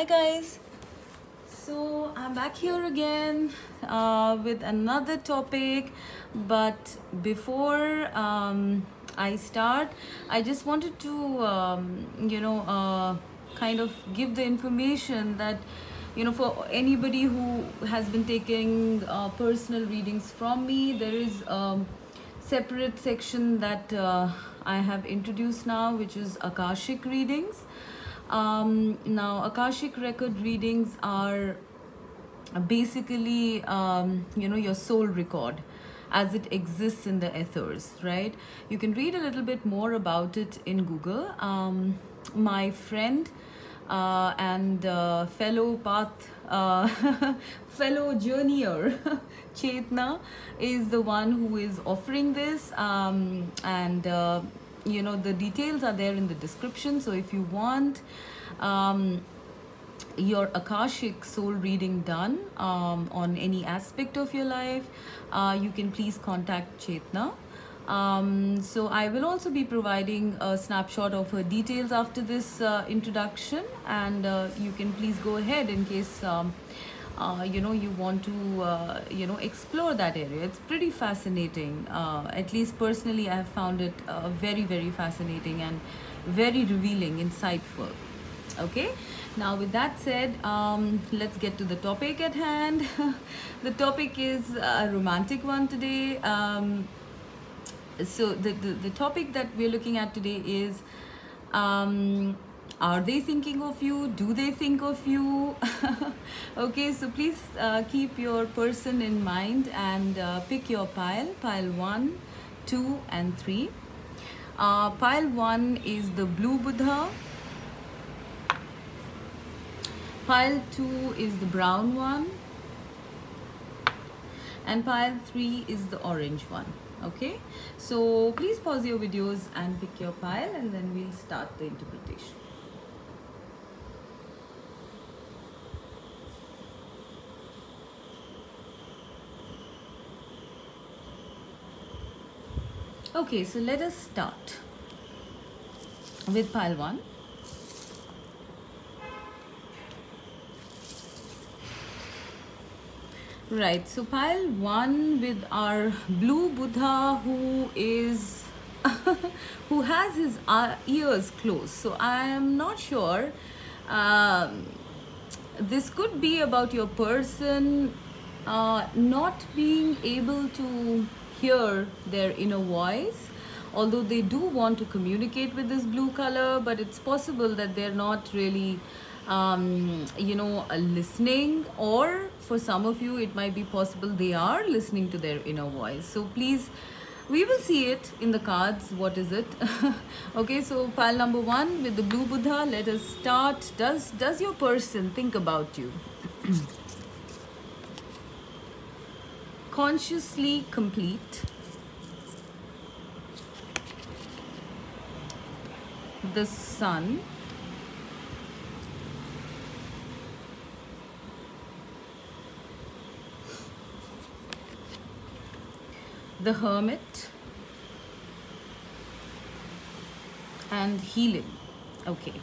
Hi guys. So I'm back here again with another topic, but before I start, I just wanted to kind of give the information that for anybody who has been taking personal readings from me, there is separate section that I have introduced now, which is Akashic readings. Now, Akashic record readings are basically, your soul record as it exists in the ethers, right? You can read a little bit more about it in Google. My friend and fellow path, fellow journeyer, Chetna, is the one who is offering this, the details are there in the description. So if you want your Akashic soul reading done on any aspect of your life, you can please contact Chetna. So I will also be providing a snapshot of her details after this introduction, and you can please go ahead in case you want to explore that area. It's pretty fascinating. At least personally, I have found it very, very fascinating and very revealing, insightful. Okay, now with that said, let's get to the topic at hand. The topic is a romantic one today. So the topic that we're looking at today is, are they thinking of you? Do they think of you? Okay, so please keep your person in mind and pick your pile 1, 2 and 3. Pile 1 is the blue Buddha. Pile 2 is the brown one. And pile 3 is the orange one. Okay, so please pause your videos and pick your pile, and then we'll start the interpretation. Okay, so let us start with pile 1. Right, so pile 1 with our blue Buddha, who is who has his ears closed. So I am not sure. This could be about your person not being able to hear their inner voice, although they do want to communicate with this blue color, but it's possible that they're not really listening, or for some of you it might be possible they are listening to their inner voice. So please, we will see it in the cards. What is it? Okay, so pile number 1 with the blue Buddha. Let us start. Does your person think about you? Consciously complete. The Sun. The Hermit. And healing. Okay.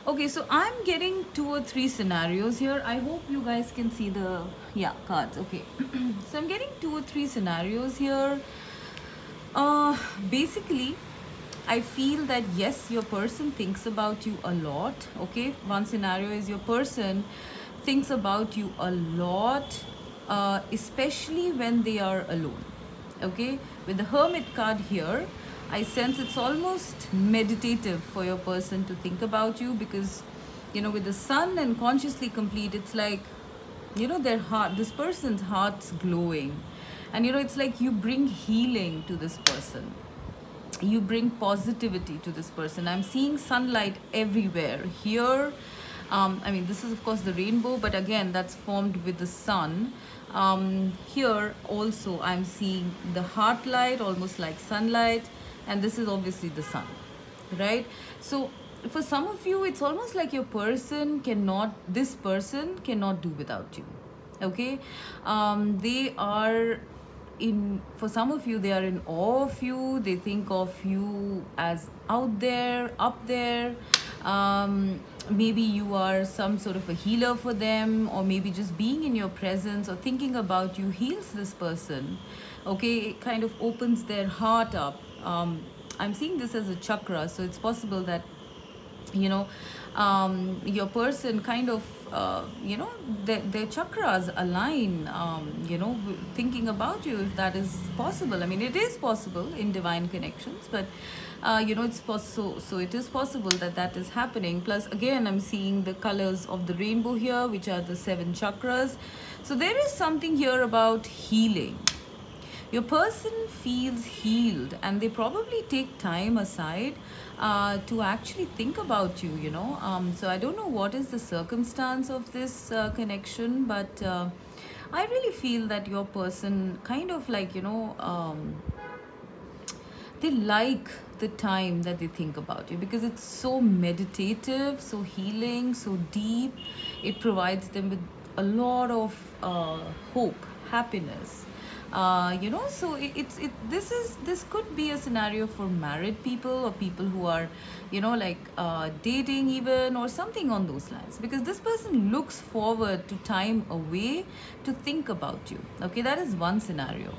Okay, so I'm getting 2 or 3 scenarios here. I hope you guys can see the cards. Okay. So I'm getting 2 or 3 scenarios here. Basically, I feel that yes, your person thinks about you a lot. Okay, one scenario is your person thinks about you a lot, especially when they are alone. Okay, with the Hermit card here, I sense it's almost meditative for your person to think about you, because with the Sun and consciously complete, it's like their heart, this person's heart's glowing, and it's like you bring healing to this person. You bring positivity to this person. I'm seeing sunlight everywhere here. I mean, this is of course the rainbow, but again, that's formed with the sun. Here also I'm seeing the heart light, almost like sunlight, and this is obviously the sun, right? So for some of you, it's almost like your person this person cannot do without you. Okay, they are in for some of you, they are in awe of you. They think of you as out there, up there. Maybe you are some sort of a healer for them, or maybe just being in your presence or thinking about you heals this person. Okay, it kind of opens their heart up. I'm seeing this as a chakra, so it's possible that you know your person kind of their chakras align, thinking about you, if that is possible. I mean, it is possible in divine connections, but so it is possible that that is happening. Plus again, I'm seeing the colors of the rainbow here, which are the 7 chakras. So there is something here about healing. Your person feels healed, and they probably take time aside to actually think about you, so I don't know what is the circumstance of this connection, but I really feel that your person kind of like, they like the time that they think about you, because it's so meditative, so healing, so deep. It provides them with a lot of hope, happiness. So this could be a scenario for married people, or people who are dating even, or something on those lines, because this person looks forward to time away to think about you. Okay, that is one scenario.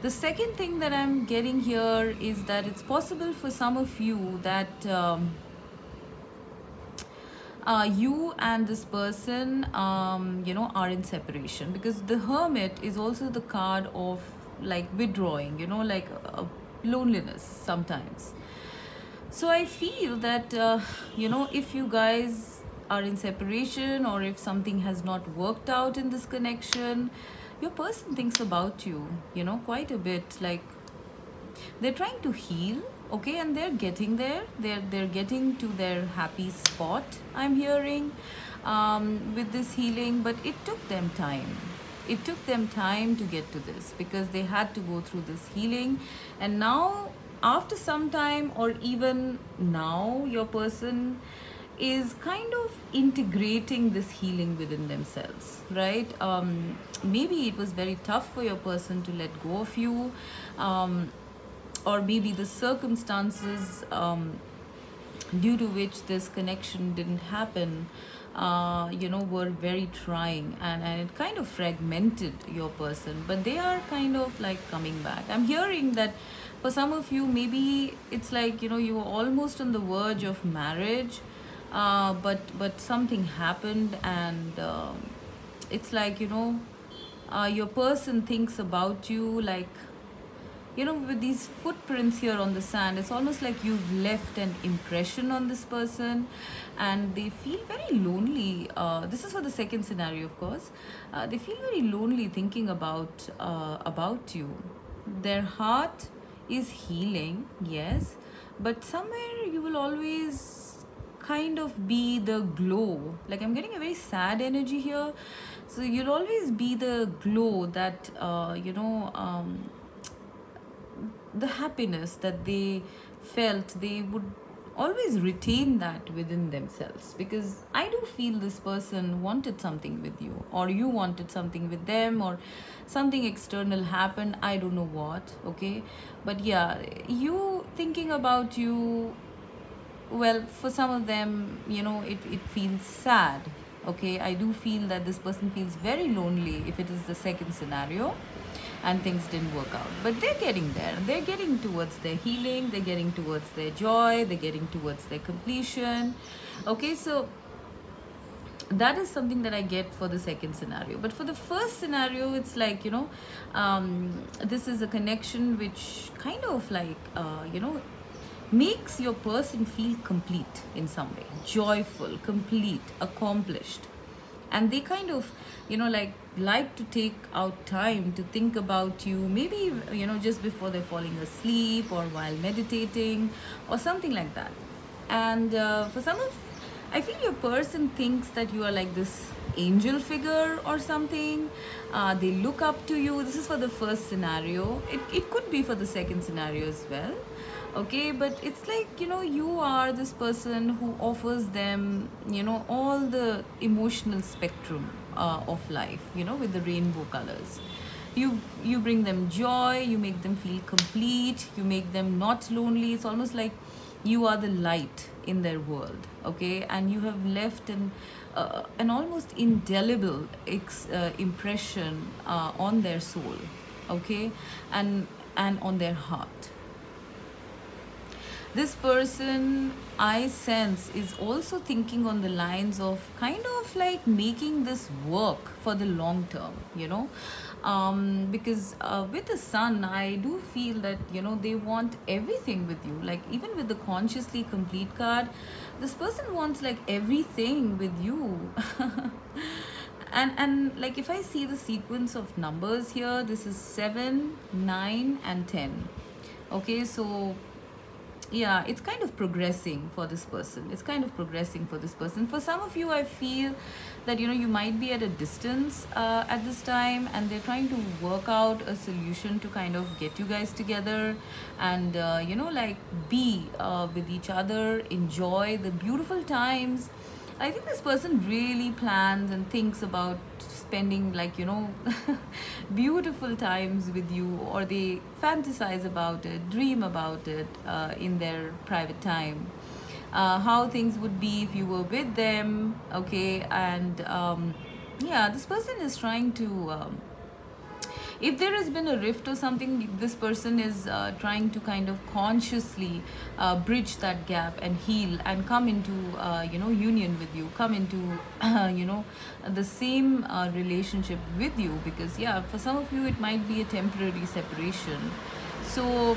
The second thing that I'm getting here is that it's possible for some of you that you and this person are in separation, because the Hermit is also the card of like withdrawing, like loneliness sometimes. So I feel that if you guys are in separation, or if something has not worked out in this connection, your person thinks about you, quite a bit. Like, they're trying to heal, okay, and they're getting there. They're getting to their happy spot, I'm hearing, with this healing. But it took them time. It took them time to get to this, because they had to go through this healing. And now, after some time, or even now, your person is kind of integrating this healing within themselves, right? Maybe it was very tough for your person to let go of you, or maybe the circumstances due to which this connection didn't happen were very trying, and it kind of fragmented your person. But they are kind of like coming back. I'm hearing that for some of you, maybe it's like, you were almost on the verge of marriage, but something happened, and it's like, your person thinks about you, like, with these footprints here on the sand. It's almost like you've left an impression on this person, and they feel very lonely. This is for the second scenario, of course. They feel very lonely thinking about you. Their heart is healing, yes, but somewhere you will always kind of be the glow. Like, I'm getting a very sad energy here. So you'll always be the glow that the happiness that they felt, they would always retain that within themselves, because I do feel this person wanted something with you, or you wanted something with them, or something external happened. I don't know what, okay? But yeah, you thinking about you, well, for some of them, it feels sad, okay? I do feel that this person feels very lonely if it is the second scenario and things didn't work out. But they're getting there. They're getting towards their healing. They're getting towards their joy. They're getting towards their completion. Okay, so that is something that I get for the second scenario. But for the first scenario, it's like, this is a connection which kind of like, makes your person feel complete in some way. Joyful, complete, accomplished. And they kind of, like to take out time to think about you, maybe, just before they're falling asleep, or while meditating, or something like that. And for some of, I feel your person thinks that you are like this angel figure or something. They look up to you. This is for the first scenario. It could be for the second scenario as well. Okay, but it's like, you are this person who offers them, all the emotional spectrum of life, with the rainbow colors. you bring them joy, you make them feel complete, you make them not lonely. It's almost like you are the light in their world, okay? And you have left an almost indelible impression on their soul, okay, and on their heart. This person, I sense, is also thinking on the lines of kind of like making this work for the long term, you know. Because with the sun, I do feel that, you know, they want everything with you. Like even with the consciously complete card, this person wants like everything with you. And like if I see the sequence of numbers here, this is 7, 9 and 10. Okay, so yeah, it's kind of progressing for this person. It's kind of progressing for this person. For some of you, I feel that, you know, you might be at a distance at this time, and they're trying to work out a solution to kind of get you guys together and you know, like be with each other, enjoy the beautiful times. I think this person really plans and thinks about spending, like, you know, beautiful times with you, or they fantasize about it, dream about it in their private time. How things would be if you were with them, okay? And yeah, this person is trying to if there has been a rift or something, this person is trying to kind of consciously bridge that gap and heal and come into you know, union with you, come into you know, the same relationship with you. Because yeah, for some of you it might be a temporary separation. So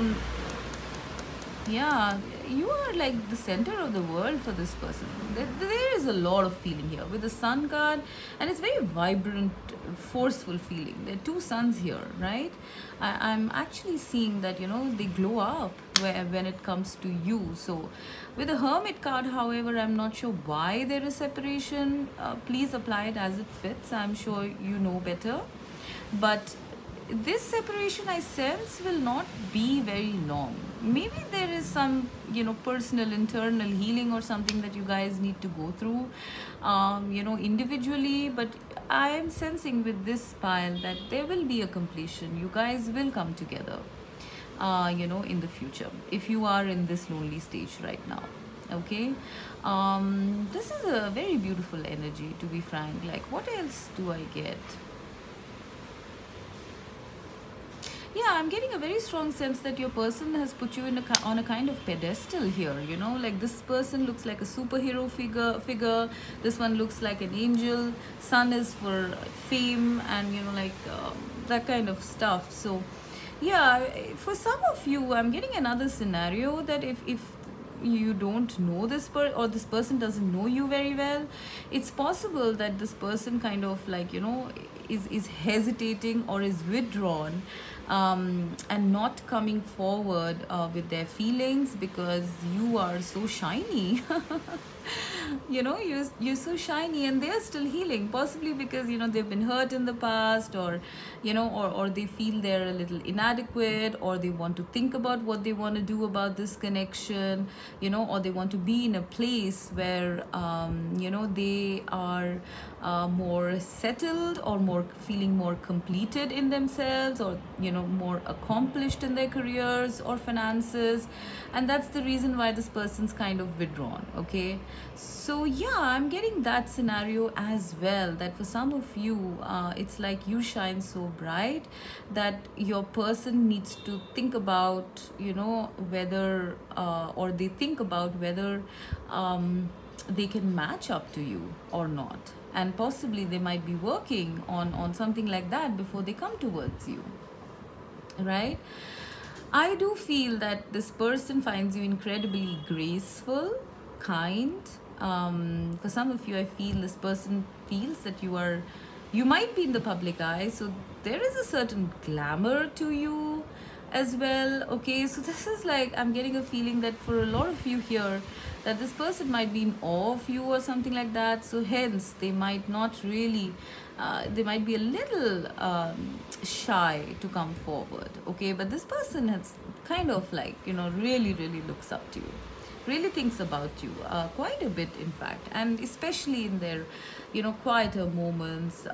yeah, you are like the center of the world for this person. There is a lot of feeling here with the sun card, and it's very vibrant, forceful feeling. There are two suns here, right? I'm actually seeing that, you know, they glow up when it comes to you. So with the hermit card, however, I'm not sure why there is separation. Please apply it as it fits. I'm sure you know better. But this separation, I sense, will not be very long. Maybe there is some, you know, personal internal healing or something that you guys need to go through, you know, individually. But I am sensing with this pile that there will be a completion. You guys will come together, you know, in the future, if you are in this lonely stage right now, okay? This is a very beautiful energy, to be frank. Like, what else do I get? Yeah, I'm getting a very strong sense that your person has put you in on a kind of pedestal here, you know. Like this person looks like a superhero figure. This one looks like an angel. Sun is for fame and, you know, like that kind of stuff. So yeah, for some of you, I'm getting another scenario that if you don't know this or this person doesn't know you very well, it's possible that this person kind of, like, you know, is hesitating or is withdrawn, and not coming forward with their feelings because you are so shiny. You know, you're so shiny, and they're still healing, possibly because, you know, they've been hurt in the past, or, you know, or they feel they're a little inadequate, or they want to think about what they want to do about this connection, you know, or they want to be in a place where you know, they are more settled, or more feeling more completed in themselves, or, you know, more accomplished in their careers or finances. And that's the reason why this person's kind of withdrawn, okay? So yeah, I'm getting that scenario as well, that for some of you, it's like you shine so bright that your person needs to think about, you know, whether or they think about whether they can match up to you or not. And possibly they might be working on something like that before they come towards you, right? I do feel that this person finds you incredibly graceful, kind. For some of you, I feel this person feels that you might be in the public eye, so there is a certain glamour to you as well, okay? So this is like, I'm getting a feeling that for a lot of you here, that this person might be in awe of you or something like that. So hence, they might not really, they might be a little shy to come forward, okay? But this person has kind of, like, you know, really looks up to you, really thinks about you quite a bit, in fact, and especially in their, you know, quieter moments.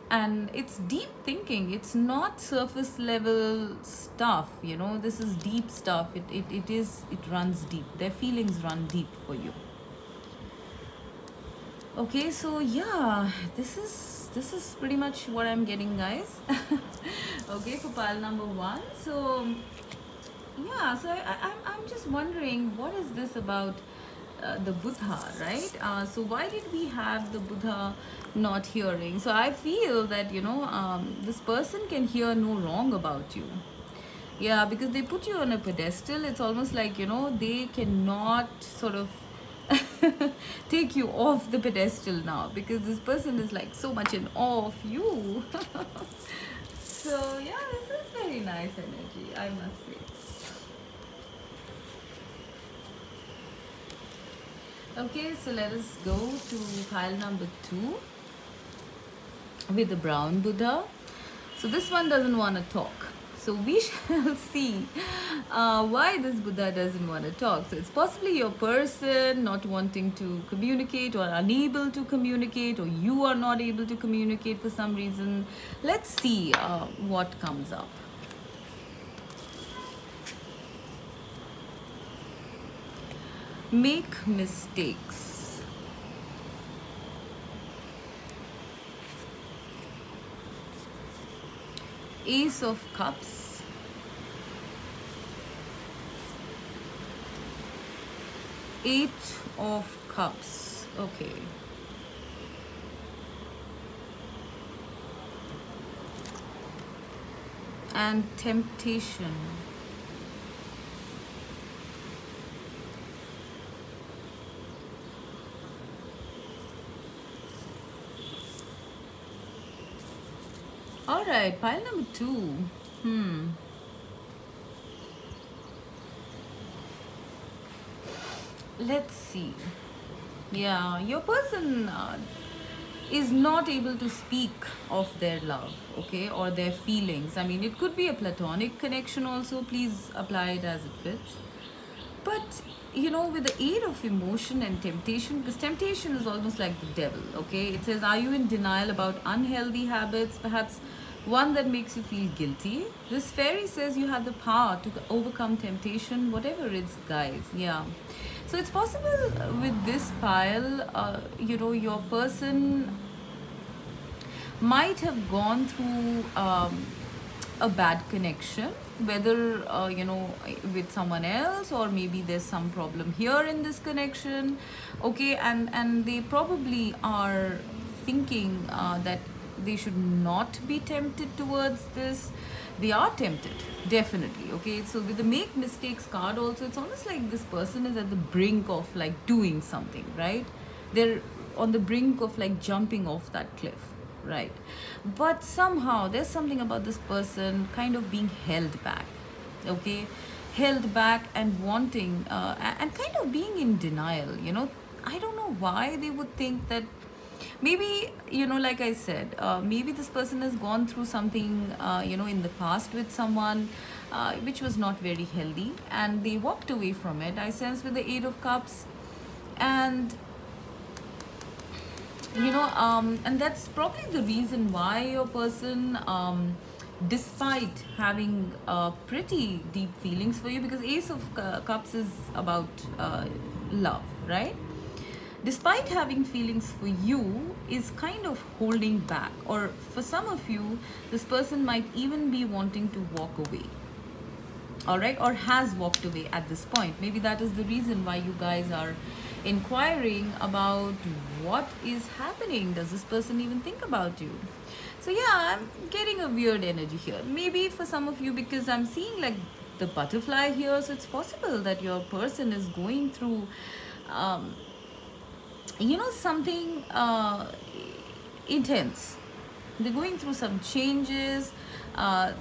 and it's deep thinking. It's not surface level stuff, you know. This is deep stuff. It runs deep. Their feelings run deep for you. Okay, so yeah, this is pretty much what I'm getting, guys. Okay, for pile number one. So yeah, so I'm just wondering, what is this about the Buddha, right? So why did we have the Buddha not hearing? So I feel that, you know, this person can hear no wrong about you. Yeah, because they put you on a pedestal. It's almost like, you know, they cannot sort of take you off the pedestal now, because this person is like so much in awe of you. So yeah, this is very nice energy, I must say. Okay, so let us go to pile number two with the brown Buddha. So this one doesn't want to talk. So we shall see why this Buddha doesn't want to talk. So it's possibly your person not wanting to communicate, or unable to communicate, or you are not able to communicate for some reason. Let's see what comes up. Make mistakes. Ace of Cups. Eight of Cups. Okay. And temptation. All right, pile number two. Let's see. Yeah, your person is not able to speak of their love, okay, or their feelings. I mean, it could be a platonic connection also. Please apply it as it fits. But you know, with the aid of emotion and temptation, because temptation is almost like the devil, okay? It says, are you in denial about unhealthy habits, perhaps one that makes you feel guilty? This fairy says you have the power to overcome temptation, whatever it's, guys. Yeah. So it's possible with this pile, you know, your person might have gone through a bad connection, whether you know, with someone else, or maybe there's some problem here in this connection, okay, and they probably are thinking that they should not be tempted towards this. They are tempted, definitely, okay. So with the make mistakes card also, it's almost like this person is at the brink of like doing something, right? They're on the brink of like jumping off that cliff, right? But somehow there's something about this person kind of being held back, okay, held back and wanting and kind of being in denial, you know. I don't know why they would think that. Maybe, you know, like I said, maybe this person has gone through something, you know, in the past with someone which was not very healthy, and they walked away from it, I sense, with the Eight of Cups. And you know, and that's probably the reason why your person, despite having pretty deep feelings for you, because Ace of Cups is about love, right? Despite having feelings for you, is kind of holding back, or for some of you, this person might even be wanting to walk away, all right, or has walked away at this point. Maybe that is the reason why you guys are inquiring about what is happening. Does this person even think about you? So yeah, I'm getting a weird energy here. Maybe for some of you, because I'm seeing like the butterfly here, so it's possible that your person is going through you know, something intense. They're going through some changes.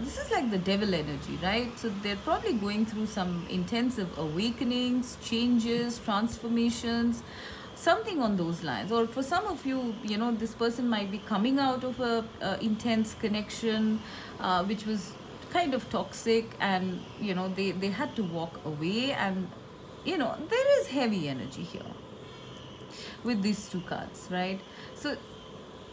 This is like the devil energy, right? So they're probably going through some intensive awakenings, changes, transformations, something on those lines. Or for some of you, you know, this person might be coming out of a intense connection which was kind of toxic, and you know, they had to walk away, and you know, there is heavy energy here with these two cards, right? So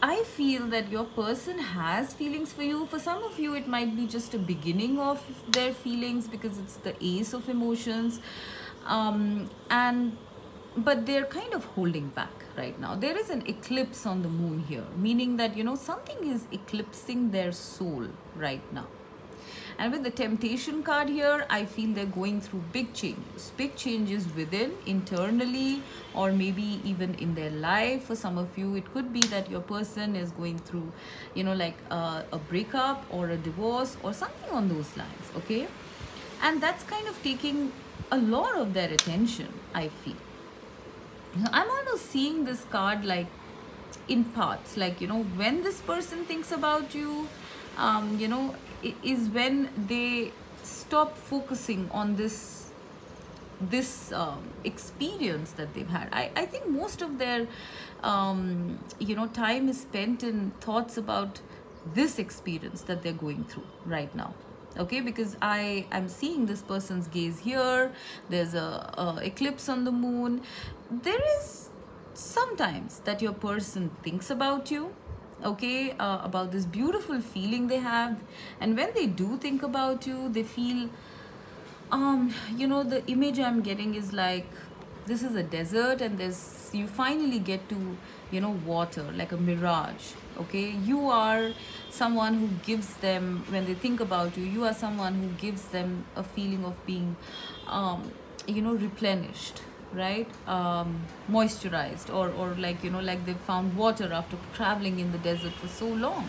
I feel that your person has feelings for you. For some of you, it might be just a beginning of their feelings because it's the ace of emotions. And but they're kind of holding back right now. There is an eclipse on the moon here, meaning that, something is eclipsing their soul right now. And with the temptation card here, I feel they're going through big changes within, internally, or maybe even in their life. For some of you, it could be that your person is going through, like a breakup or a divorce or something on those lines, okay? And that's kind of taking a lot of their attention, I feel. I'm almost seeing this card like in parts, like, when this person thinks about you, is when they stop focusing on this experience that they've had. I think most of their time is spent in thoughts about this experience that they're going through right now, okay? Because I am seeing this person's gaze here. There's a eclipse on the moon. There is sometimes that your person thinks about you, okay, about this beautiful feeling they have. And when they do think about you, they feel the image I'm getting is like, this is a desert and you finally get to water, like a mirage, okay? You are someone who gives them, when they think about you, you are someone who gives them a feeling of being replenished, right? Moisturized, or like, like they've found water after traveling in the desert for so long.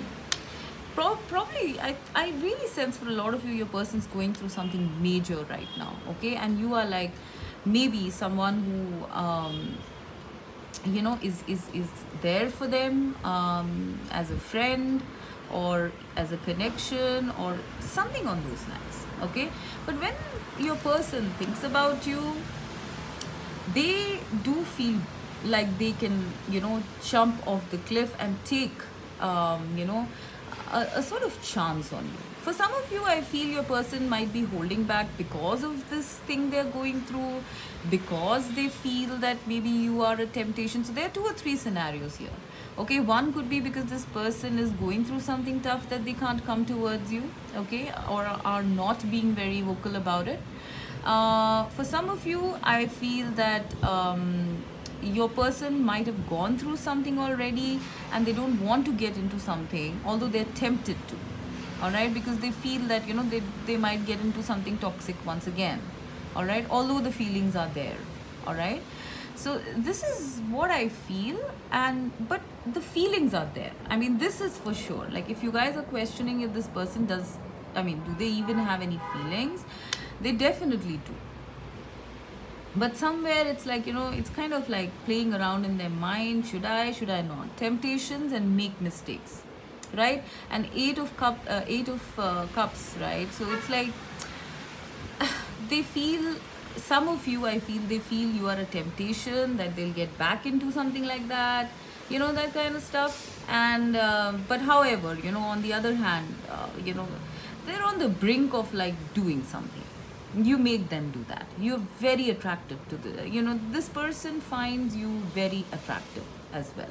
Probably, I really sense for a lot of you, your person's going through something major right now, okay? And you are like maybe someone who is there for them, as a friend or as a connection or something on those lines, okay? But when your person thinks about you, they do feel like they can jump off the cliff and take a sort of chance on you. For some of you, I feel your person might be holding back because of this thing they're going through, because they feel that maybe you are a temptation. So there are 2 or 3 scenarios here, okay? One could be because this person is going through something tough that they can't come towards you, okay, or are not being very vocal about it. For some of you, I feel that your person might have gone through something already and they don't want to get into something, although they're tempted to, all right, because they feel that they might get into something toxic once again, all right, although the feelings are there, all right? So this is what I feel, but the feelings are there. I mean, this is for sure. Like, if you guys are questioning if this person do they even have any feelings, they definitely do. But somewhere it's like, it's kind of like playing around in their mind. Should I not? Temptations and make mistakes, right? And 8 of cups, right? So it's like they feel, some of you, I feel they feel you are a temptation, that they'll get back into something like that, that kind of stuff. And but however, on the other hand, they're on the brink of like doing something. You make them do that. You're very attractive to this person finds you very attractive as well.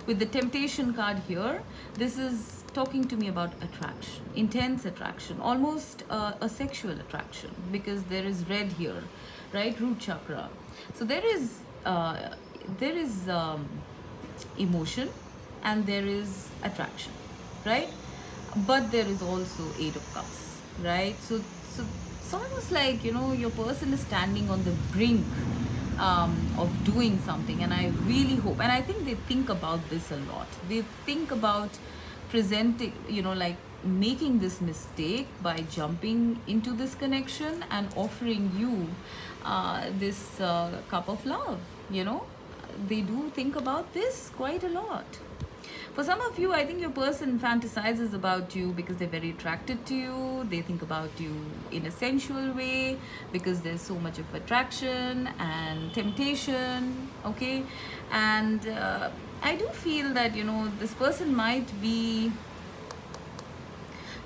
With the temptation card here, this is talking to me about attraction, intense attraction, almost a sexual attraction, because there is red here, right? Root chakra. So there is emotion and there is attraction, right? But there is also 8 of cups, right? So it's almost like your person is standing on the brink of doing something. And I really hope, and I think they think about this a lot, they think about presenting, like making this mistake by jumping into this connection and offering you this cup of love. They do think about this quite a lot. For some of you, I think your person fantasizes about you because they're very attracted to you. They think about you in a sensual way because there's so much of attraction and temptation, okay? And I do feel that, this person might be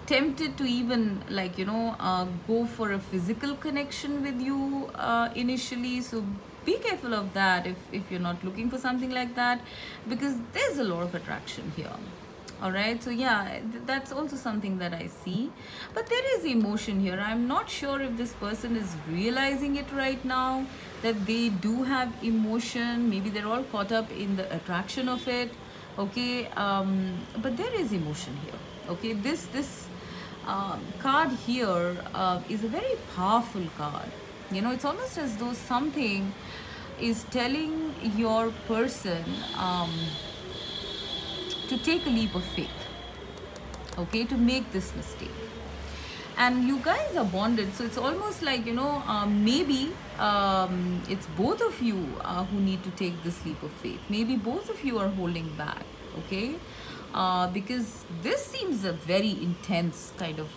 tempted to even like, go for a physical connection with you initially. So be careful of that if you're not looking for something like that, because there's a lot of attraction here. All right, so yeah, that's also something that I see. But there is emotion here. I'm not sure if this person is realizing it right now, that they do have emotion. Maybe they're all caught up in the attraction of it. Okay, but there is emotion here. Okay, this card here is a very powerful card. You know, it's almost as though something is telling your person to take a leap of faith, okay, to make this mistake. And you guys are bonded, so it's almost like, you know, maybe it's both of you who need to take this leap of faith. Maybe both of you are holding back, okay, because this seems a very intense kind of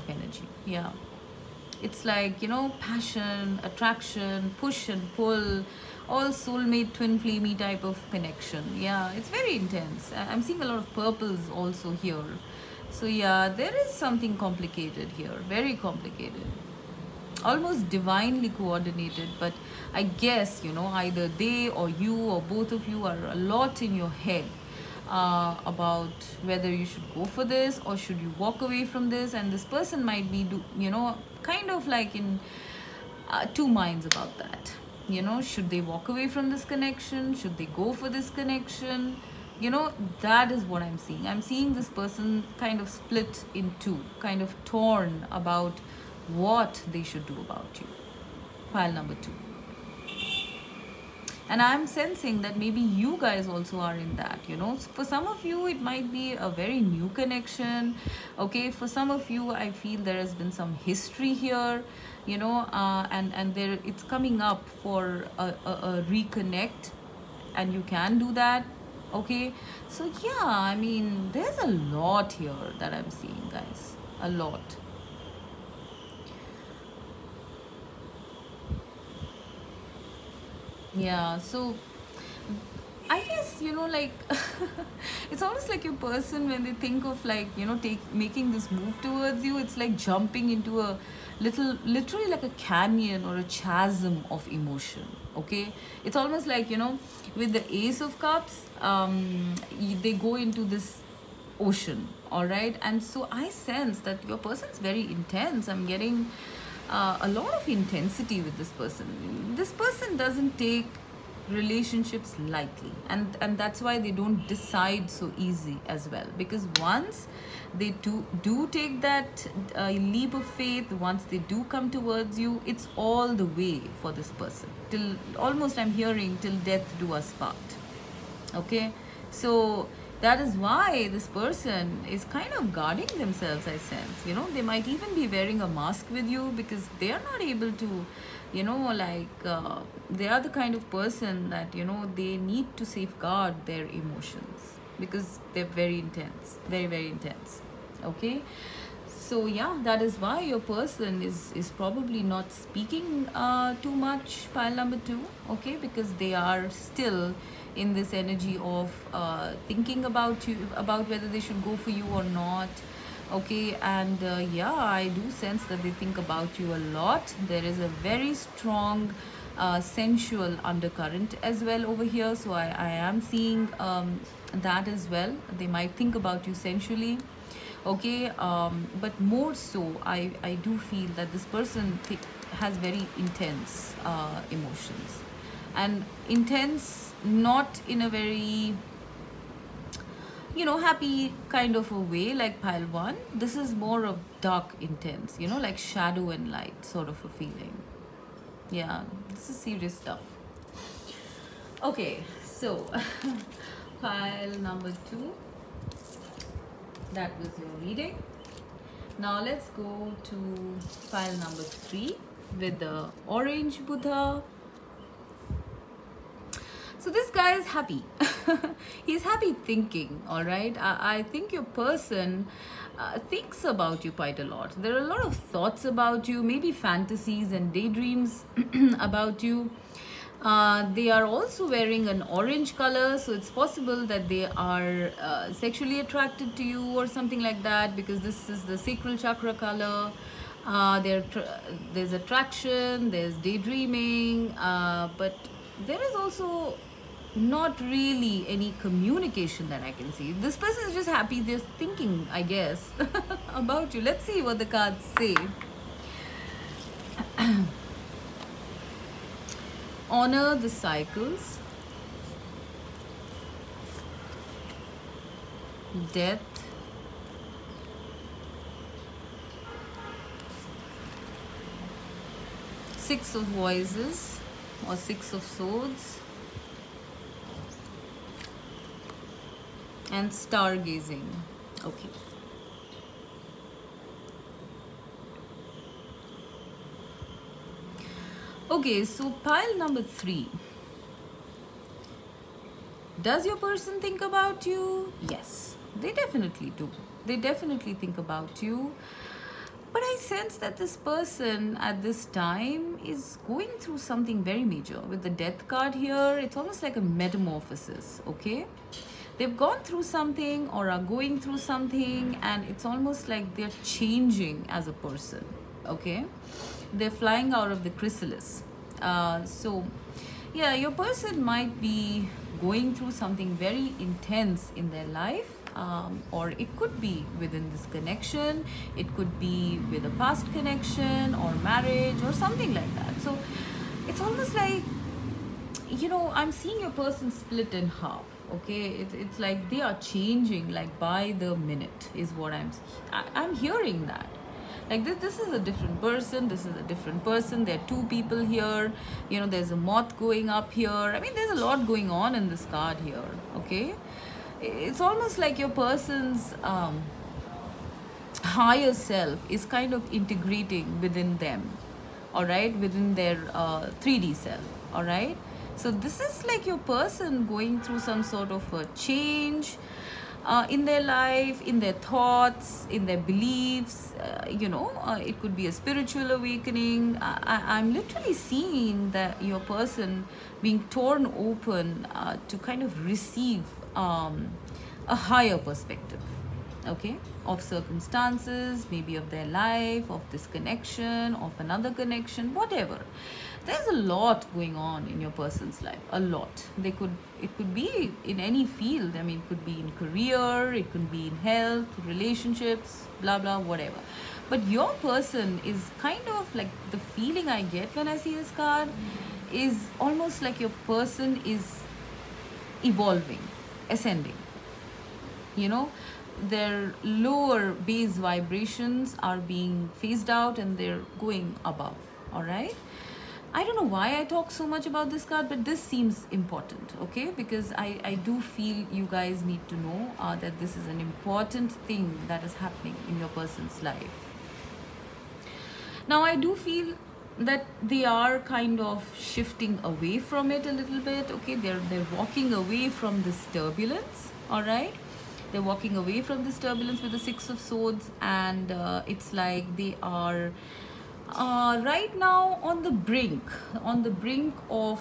energy. Yeah, it's like, you know, passion, attraction, push and pull, all soulmate, twin flamey type of connection. Yeah, it's very intense. I'm seeing a lot of purples also here. So yeah, there is something complicated here, very complicated, almost divinely coordinated. But I guess, you know, either they or you or both of you are a lot in your head about whether you should go for this or should you walk away from this. And this person might be, you know, kind of like in two minds about that. You know, should they walk away from this connection? Should they go for this connection? You know, that is what I'm seeing. I'm seeing this person kind of split in two, kind of torn about what they should do about you. Pile number 2. And I'm sensing that maybe you guys also are in that, you know. For some of you, it might be a very new connection. Okay, for some of you, I feel there has been some history here, you know, and there it's coming up for a reconnect, and you can do that. Okay, so yeah, I mean, there's a lot here that I'm seeing, guys, a lot. Yeah, so I guess, you know, like it's almost like your person, when they think of, like, you know, making this move towards you, it's like jumping into a literally like a canyon or a chasm of emotion. Okay, it's almost like, you know, with the Ace of Cups, they go into this ocean. All right, and so I sense that your person's very intense. I'm getting a lot of intensity with this person. This person doesn't take relationships lightly, and that's why they don't decide so easy as well, because once they do take that leap of faith, once they do come towards you, it's all the way for this person, till almost, I'm hearing, till death do us part. Okay, so that is why this person is kind of guarding themselves, I sense. You know, they might even be wearing a mask with you, because they are not able to, you know, like they are the kind of person that, you know, they need to safeguard their emotions, because they're very intense, very, very intense. Okay, so yeah, that is why your person is probably not speaking too much, pile number 2. Okay, because they are still in this energy of thinking about you, about whether they should go for you or not. Okay, and yeah, I do sense that they think about you a lot. There is a very strong sensual undercurrent as well over here, so I am seeing that as well. They might think about you sensually. Okay, but more so, I do feel that this person has very intense emotions, and intense, not in a very, you know, happy kind of a way like pile 1. This is more of dark intense, you know, like shadow and light sort of a feeling. Yeah, this is serious stuff. Okay, so pile number 2, that was your reading. Now let's go to pile number 3 with the orange Buddha. So this guy is happy. He's happy thinking, all right? I think your person thinks about you quite a lot. There are a lot of thoughts about you, maybe fantasies and daydreams about you. They are also wearing an orange color, so it's possible that they are sexually attracted to you or something like that, because this is the sacral chakra color. There's attraction, there's daydreaming, but there is also not really any communication that I can see. This person is just happy, just thinking, I guess, about you. Let's see what the cards say. Honor the cycles, death, Six of Voices or Six of Swords, and stargazing. Okay. Okay, so pile number 3. Does your person think about you? Yes, they definitely do. They definitely think about you. But I sense that this person at this time is going through something very major. With the death card here, it's almost like a metamorphosis, okay? They've gone through something or are going through something, and it's almost like they're changing as a person, okay? They're flying out of the chrysalis. So, yeah, your person might be going through something very intense in their life, or it could be within this connection, it could be with a past connection or marriage or something like that. So it's almost like, you know, I'm seeing your person split in half, okay? It's like they are changing like by the minute is what I'm hearing that. Like this is a different person, this is a different person. There are two people here, you know, there's a moth going up here. I mean, there's a lot going on in this card here, okay? It's almost like your person's higher self is kind of integrating within them, all right, within their 3D self, all right? So this is like your person going through some sort of a change in their life, in their thoughts, in their beliefs. You know, it could be a spiritual awakening. I'm literally seeing that your person being torn open to kind of receive a higher perspective, okay, of circumstances, maybe of their life, of this connection, of another connection, whatever. There's a lot going on in your person's life, a lot. It could be in any field. I mean, it could be in career, it could be in health, relationships, blah blah, whatever. But your person is kind of like, the feeling I get when I see this card is almost like your person is evolving, ascending. You know, their lower base vibrations are being phased out and they're going above, all right? I don't know why I talk so much about this card, but this seems important, okay? Because I do feel you guys need to know that this is an important thing that is happening in your person's life. Now, I do feel that they are kind of shifting away from it a little bit, okay? They're walking away from this turbulence, all right? They're walking away from this turbulence with the Six of Swords, and it's like they are right now on the brink of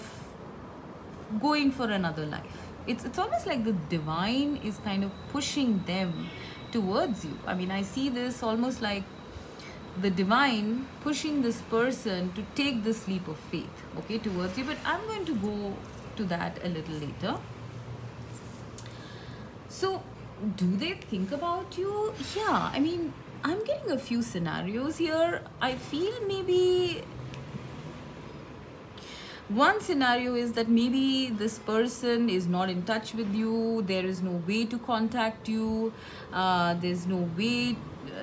going for another life. It's almost like the divine is kind of pushing them towards you. I mean, I see this almost like the divine pushing this person to take this leap of faith, okay, towards you. But I'm going to go to that a little later. So, do they think about you? Yeah, I mean, I'm getting a few scenarios here. I feel maybe one scenario is that maybe this person is not in touch with you. There is no way to contact you. There's no way.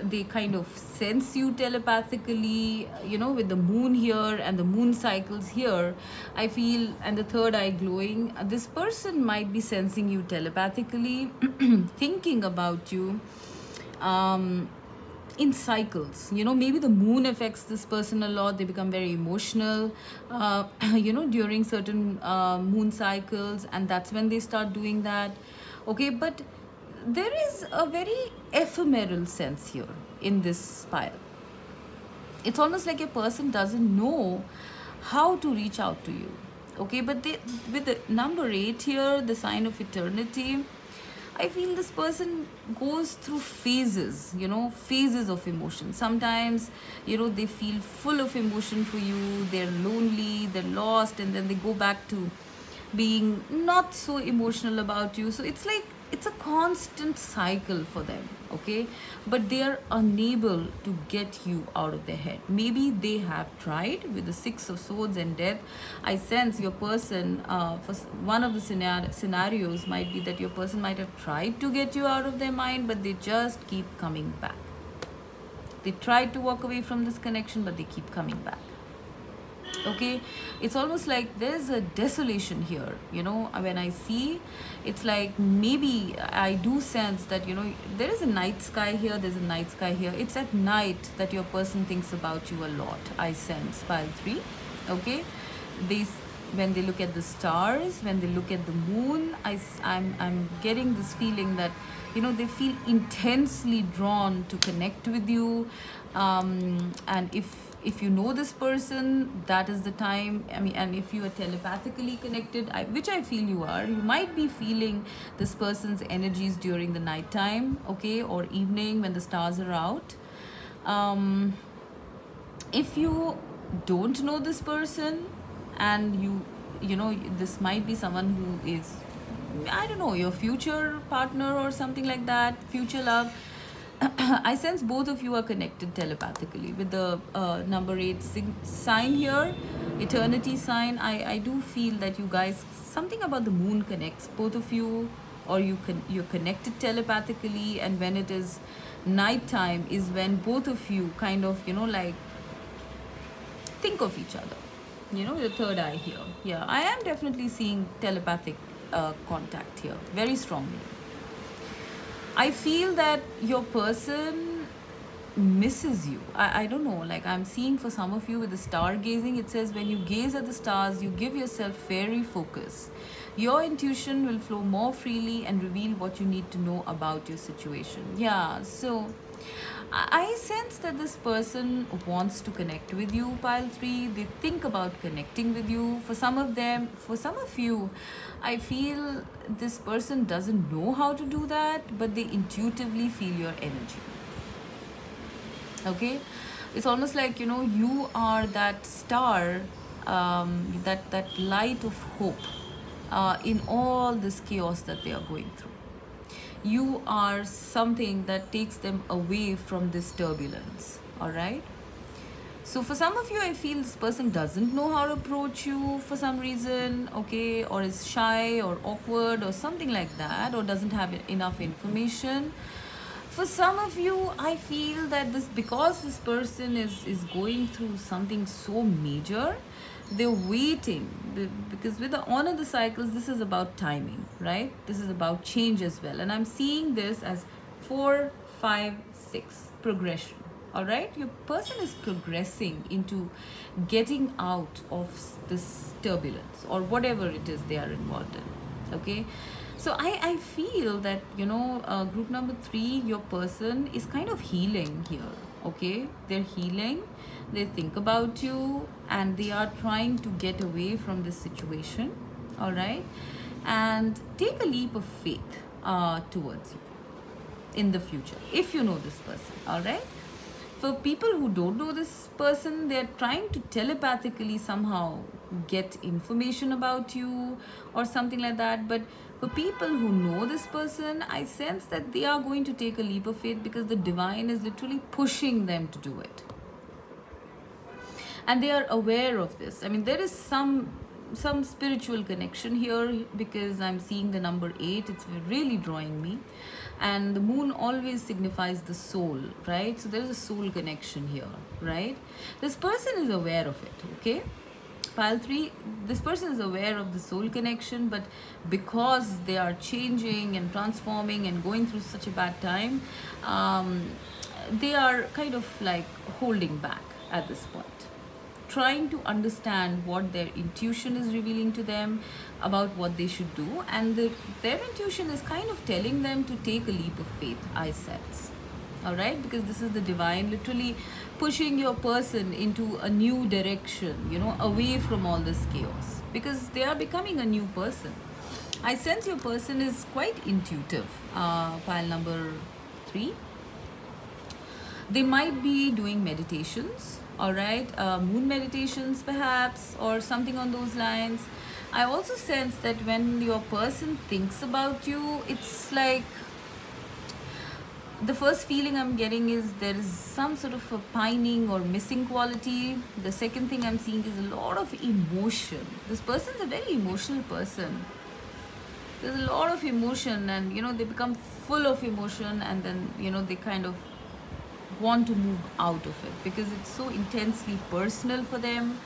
They kind of sense you telepathically, you know, with the moon here and the moon cycles here, I feel, and the third eye glowing. This person might be sensing you telepathically, thinking about you in cycles. You know, maybe the moon affects this person a lot. They become very emotional, you know, during certain moon cycles, and that's when they start doing that, okay? But there is a very ephemeral sense here in this pile. It's almost like a person doesn't know how to reach out to you, okay? But they, with the number 8 here, the sign of eternity, I feel this person goes through phases, you know, phases of emotion. Sometimes, you know, they feel full of emotion for you, they're lonely, they're lost, and then they go back to being not so emotional about you. So it's like it's a constant cycle for them, okay? But they are unable to get you out of their head. Maybe they have tried with the Six of Swords and Death. I sense your person, for one of the scenarios might be that your person might have tried to get you out of their mind, but they just keep coming back. They tried to walk away from this connection, but they keep coming back. Okay, it's almost like there's a desolation here, you know. When I see, it's like maybe I do sense that, you know, there is a night sky here, there's a night sky here. It's at night that your person thinks about you a lot, I sense, pile 3. Okay, they, when they look at the stars, when they look at the moon, I'm getting this feeling that, you know, they feel intensely drawn to connect with you. And if you know this person, that is the time. I mean, and if you are telepathically connected, which I feel you are, you might be feeling this person's energies during the night time, okay, or evening when the stars are out. If you don't know this person, and you know, this might be someone who is, I don't know, your future partner or something like that, future love. I sense both of you are connected telepathically with the number 8 sign here, eternity sign. I do feel that you guys, something about the moon connects both of you, or you're connected telepathically. And when it is nighttime is when both of you kind of, you know, like think of each other, you know, the third eye here. Yeah, I am definitely seeing telepathic contact here very strongly. I feel that your person misses you. I don't know, like I'm seeing for some of you with the stargazing, it says when you gaze at the stars, you give yourself fairy focus. Your intuition will flow more freely and reveal what you need to know about your situation. Yeah, so I sense that this person wants to connect with you, pile 3. They think about connecting with you. For some of them, for some of you, I feel this person doesn't know how to do that, but they intuitively feel your energy. Okay, it's almost like, you know, you are that star, that light of hope in all this chaos that they are going through. You are something that takes them away from this turbulence. All right, so for some of you, I feel this person doesn't know how to approach you for some reason, okay, or is shy or awkward or something like that, or doesn't have enough information. For some of you, I feel that because this person is going through something so major, they're waiting, because with the honor the cycles, this is about timing, right? This is about change as well. And I'm seeing this as 4, 5, 6 progression. All right, your person is progressing into getting out of this turbulence or whatever it is they are involved in. Okay, so I feel that, you know, group number 3, your person is kind of healing here. Okay, they're healing, they think about you, and they are trying to get away from this situation. All right, and take a leap of faith towards you in the future if you know this person. All right, for people who don't know this person, they're trying to telepathically somehow get information about you or something like that. But for people who know this person, I sense that they are going to take a leap of faith, because the divine is literally pushing them to do it. And they are aware of this. I mean, there is some spiritual connection here, because I'm seeing the number 8. It's really drawing me. And the moon always signifies the soul, right? So there is a soul connection here, right? This person is aware of it, okay? Pile 3, this person is aware of the soul connection, but because they are changing and transforming and going through such a bad time, they are kind of like holding back at this point, trying to understand what their intuition is revealing to them about what they should do. And their intuition is kind of telling them to take a leap of faith, I sense. All right, because this is the divine literally pushing your person into a new direction, you know, away from all this chaos, because they are becoming a new person. I sense your person is quite intuitive. Pile number 3. They might be doing meditations, all right, moon meditations perhaps, or something on those lines. I also sense that when your person thinks about you, it's like the first feeling I'm getting is there is some sort of a pining or missing quality. The second thing I'm seeing is a lot of emotion. This person's a very emotional person. There's a lot of emotion, and they become full of emotion, and then they kind of want to move out of it because it's so intensely personal for them.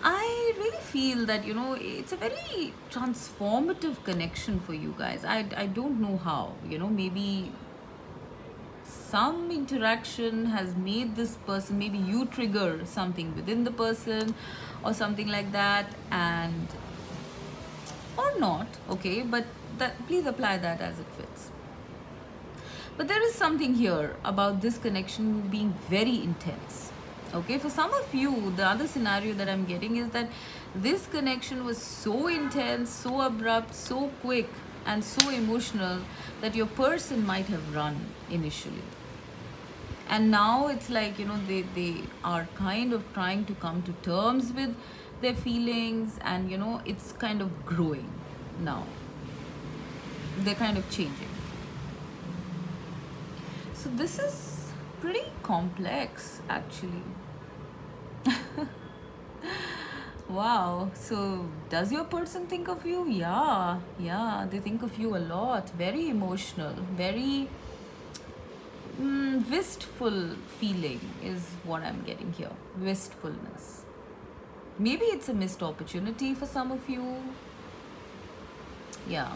I really feel that it's a very transformative connection for you guys. I don't know how. Maybe some interaction has made this person, maybe you trigger something within the person or something like that, and or not, okay, but that, please apply that as it fits. But there is something here about this connection being very intense. Okay, for some of you, the other scenario that I'm getting is that this connection was so intense, so abrupt, so quick, and so emotional that your person might have run initially. And now it's like, they are kind of trying to come to terms with their feelings, and it's kind of growing now. They're kind of changing. So this is pretty complex, actually. Wow. So does your person think of you? Yeah, they think of you a lot. Very emotional, very wistful feeling is what I'm getting here. Wistfulness. Maybe it's a missed opportunity for some of you. Yeah.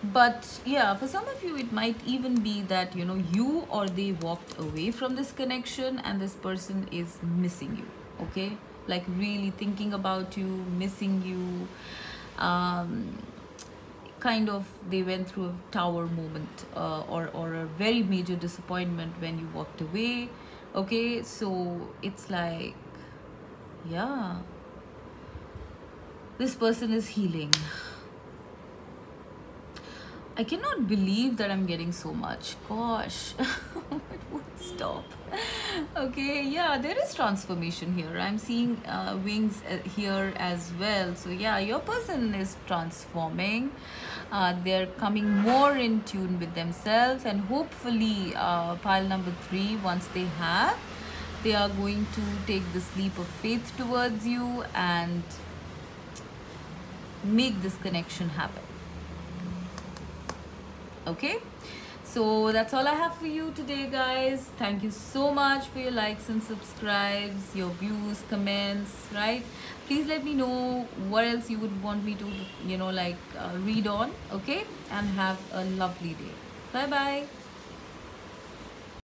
But yeah, for some of you, it might even be that, you or they walked away from this connection and this person is missing you, okay? Like really thinking about you, missing you. Kind of, they went through a tower moment, or a very major disappointment when you walked away, okay? So it's like, yeah, this person is healing. I cannot believe that I'm getting so much. Gosh, it won't stop. Okay, yeah, there is transformation here. I'm seeing wings here as well. So yeah, your person is transforming. They're coming more in tune with themselves, and hopefully pile number 3, once they have, they are going to take this leap of faith towards you and make this connection happen. Okay, so that's all I have for you today, guys. Thank you so much for your likes and subscribes, your views, comments, right? Please let me know what else you would want me to read on, okay? And have a lovely day. Bye bye.